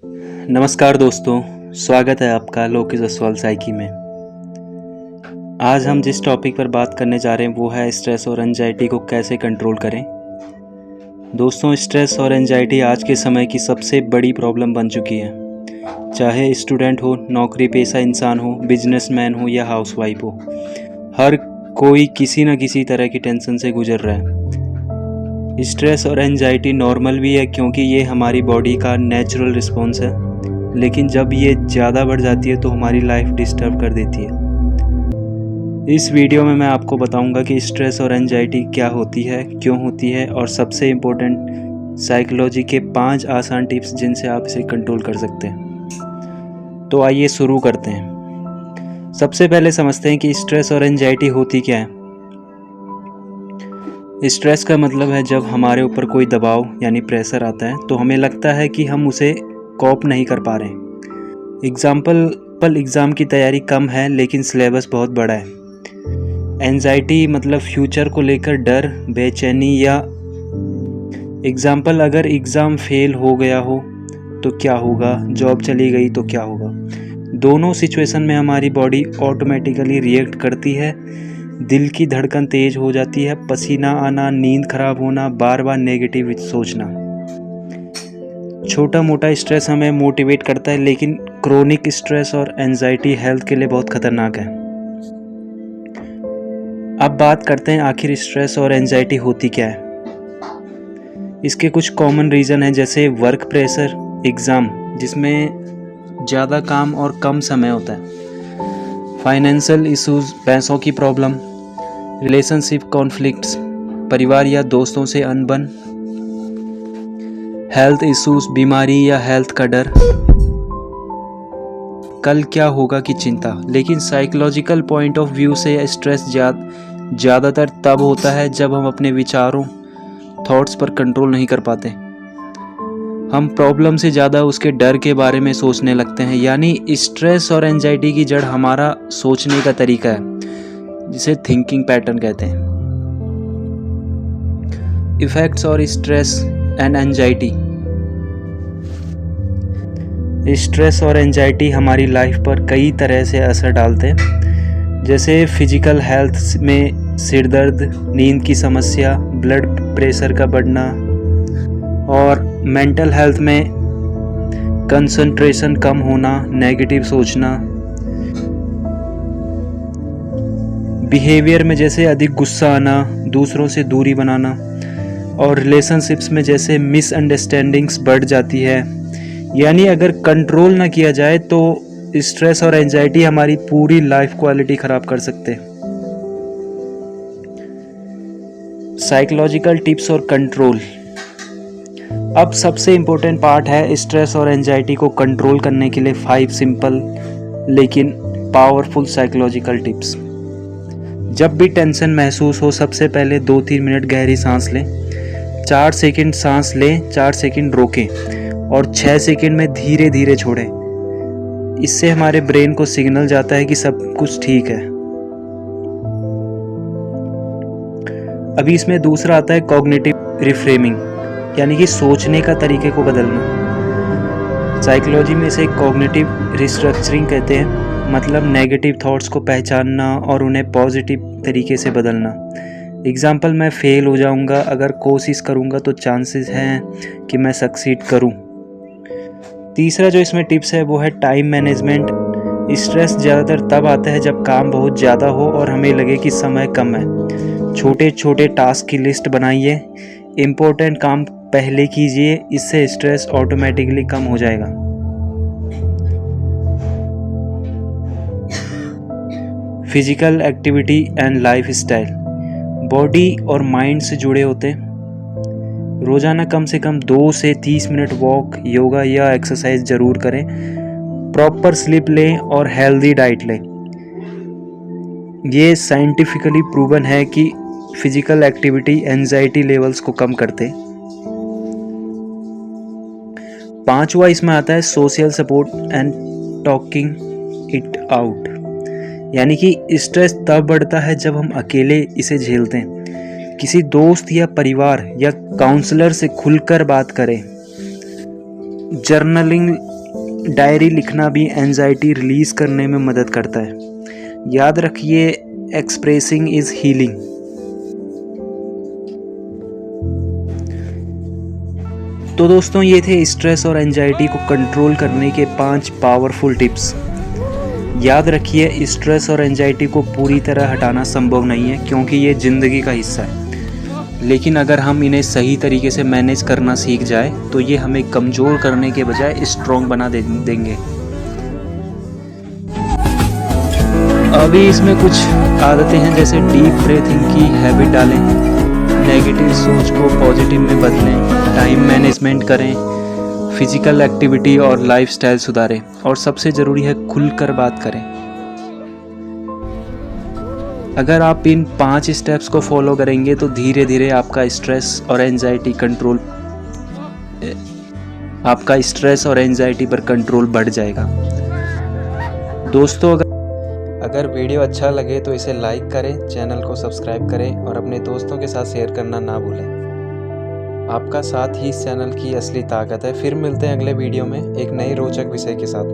नमस्कार दोस्तों, स्वागत है आपका लोकेश जसवाल साइकी में। आज हम जिस टॉपिक पर बात करने जा रहे हैं वो है स्ट्रेस और एंजाइटी को कैसे कंट्रोल करें। दोस्तों, स्ट्रेस और एंजाइटी आज के समय की सबसे बड़ी प्रॉब्लम बन चुकी है। चाहे स्टूडेंट हो, नौकरी पेशा इंसान हो, बिजनेसमैन हो या हाउसवाइफ हो, हर कोई किसी न किसी तरह की टेंशन से गुजर रहा है। स्ट्रेस और एंजाइटी नॉर्मल भी है क्योंकि ये हमारी बॉडी का नेचुरल रिस्पॉन्स है, लेकिन जब ये ज़्यादा बढ़ जाती है तो हमारी लाइफ डिस्टर्ब कर देती है। इस वीडियो में मैं आपको बताऊंगा कि स्ट्रेस और एंजाइटी क्या होती है, क्यों होती है और सबसे इम्पोर्टेंट साइकोलॉजी के 5 आसान टिप्स जिनसे आप इसे कंट्रोल कर सकते हैं। तो आइए शुरू करते हैं। सबसे पहले समझते हैं कि स्ट्रेस और एंजाइटी होती क्या है। स्ट्रेस का मतलब है जब हमारे ऊपर कोई दबाव यानी प्रेशर आता है तो हमें लगता है कि हम उसे कॉप नहीं कर पा रहे हैं। एग्ज़ाम की तैयारी कम है लेकिन सिलेबस बहुत बड़ा है। एंजाइटी मतलब फ्यूचर को लेकर डर, बेचैनी या अगर एग्ज़ाम फेल हो गया हो तो क्या होगा, जॉब चली गई तो क्या होगा। दोनों सिचुएशन में हमारी बॉडी ऑटोमेटिकली रिएक्ट करती है। दिल की धड़कन तेज हो जाती है, पसीना आना, नींद खराब होना, बार बार नेगेटिव सोचना। छोटा मोटा स्ट्रेस हमें मोटिवेट करता है, लेकिन क्रोनिक स्ट्रेस और एंजाइटी हेल्थ के लिए बहुत खतरनाक है। अब बात करते हैं आखिर स्ट्रेस और एंजाइटी होती क्या है। इसके कुछ कॉमन रीज़न हैं, जैसे वर्क प्रेशर, एग्ज़ाम जिसमें ज़्यादा काम और कम समय होता है, फाइनेंशियल इश्यूज, पैसों की प्रॉब्लम, रिलेशनशिप कॉन्फ्लिक्ट्स, परिवार या दोस्तों से अनबन, हेल्थ इश्यूज, बीमारी या हेल्थ का डर, कल क्या होगा की चिंता। लेकिन साइकोलॉजिकल पॉइंट ऑफ व्यू से स्ट्रेस ज़्यादातर तब होता है जब हम अपने विचारों, थॉट्स पर कंट्रोल नहीं कर पाते। हम प्रॉब्लम से ज़्यादा उसके डर के बारे में सोचने लगते हैं। यानी स्ट्रेस और एंजाइटी की जड़ हमारा सोचने का तरीका है, जिसे थिंकिंग पैटर्न कहते हैं। इफेक्ट्स और स्ट्रेस एंड एंजाइटी। स्ट्रेस और एंजाइटी हमारी लाइफ पर कई तरह से असर डालते हैं, जैसे फिजिकल हेल्थ में सिरदर्द, नींद की समस्या, ब्लड प्रेशर का बढ़ना, और मेंटल हेल्थ में कंसंट्रेशन कम होना, नेगेटिव सोचना, बिहेवियर में जैसे अधिक गुस्सा आना, दूसरों से दूरी बनाना, और रिलेशनशिप्स में जैसे मिसअंडरस्टैंडिंग्स बढ़ जाती है। यानी अगर कंट्रोल ना किया जाए तो स्ट्रेस और एंजाइटी हमारी पूरी लाइफ क्वालिटी खराब कर सकते हैं। साइकोलॉजिकल टिप्स और कंट्रोल। अब सबसे इम्पोर्टेंट पार्ट है स्ट्रेस और एंजाइटी को कंट्रोल करने के लिए 5 सिंपल लेकिन पावरफुल साइकोलॉजिकल टिप्स। जब भी टेंशन महसूस हो, सबसे पहले 2-3 मिनट गहरी सांस लें। 4 सेकंड सांस लें, 4 सेकंड रोकें और 6 सेकंड में धीरे धीरे छोड़ें। इससे हमारे ब्रेन को सिग्नल जाता है कि सब कुछ ठीक है। अभी इसमें दूसरा आता है कॉग्निटिव रिफ्रेमिंग, यानी कि सोचने का तरीके को बदलना। साइकोलॉजी में इसे कॉग्निटिव रिस्ट्रक्चरिंग कहते हैं, मतलब नेगेटिव थॉट्स को पहचानना और उन्हें पॉजिटिव तरीके से बदलना। एग्जाम्पल, मैं फेल हो जाऊंगा, अगर कोशिश करूंगा तो चांसेस हैं कि मैं सक्सीड करूं। तीसरा जो इसमें टिप्स है वो है टाइम मैनेजमेंट। स्ट्रेस ज़्यादातर तब आता है जब काम बहुत ज़्यादा हो और हमें लगे कि समय कम है। छोटे छोटे टास्क की लिस्ट बनाइए, इम्पोर्टेंट काम पहले कीजिए, इससे स्ट्रेस ऑटोमेटिकली कम हो जाएगा। Physical activity and life style. Body और माइंड से जुड़े होते हैं। रोज़ाना कम से कम 2 से 30 मिनट वॉक, योगा या एक्सरसाइज ज़रूर करें। प्रॉपर स्लीप लें और हेल्दी डाइट लें। ये साइंटिफिकली प्रूवन है कि फिजिकल एक्टिविटी एंजाइटी लेवल्स को कम करते। 5वां इसमें आता है social support and talking it out. यानी कि स्ट्रेस तब बढ़ता है जब हम अकेले इसे झेलते हैं। किसी दोस्त या परिवार या काउंसलर से खुलकर बात करें। जर्नलिंग, डायरी लिखना भी एंजाइटी रिलीज़ करने में मदद करता है। याद रखिए, एक्सप्रेसिंग इज़ हीलिंग। तो दोस्तों, ये थे स्ट्रेस और एंजाइटी को कंट्रोल करने के 5 पावरफुल टिप्स। याद रखिए, स्ट्रेस और एंजाइटी को पूरी तरह हटाना संभव नहीं है, क्योंकि ये ज़िंदगी का हिस्सा है। लेकिन अगर हम इन्हें सही तरीके से मैनेज करना सीख जाए तो ये हमें कमज़ोर करने के बजाय स्ट्रॉन्ग बना देंगे। अभी इसमें कुछ आदतें हैं, जैसे डीप ब्रीथिंग की हैबिट डालें, नेगेटिव सोच को पॉजिटिव में बदलें, टाइम मैनेजमेंट करें, फिजिकल एक्टिविटी और लाइफस्टाइल सुधारें, और सबसे ज़रूरी है खुलकर बात करें। अगर आप इन 5 स्टेप्स को फॉलो करेंगे तो धीरे धीरे आपका स्ट्रेस और एंजाइटी पर कंट्रोल बढ़ जाएगा। दोस्तों, अगर वीडियो अच्छा लगे तो इसे लाइक करें, चैनल को सब्सक्राइब करें और अपने दोस्तों के साथ शेयर करना ना भूलें। आपका साथ ही इस चैनल की असली ताकत है। फिर मिलते हैं अगले वीडियो में एक नए रोचक विषय के साथ।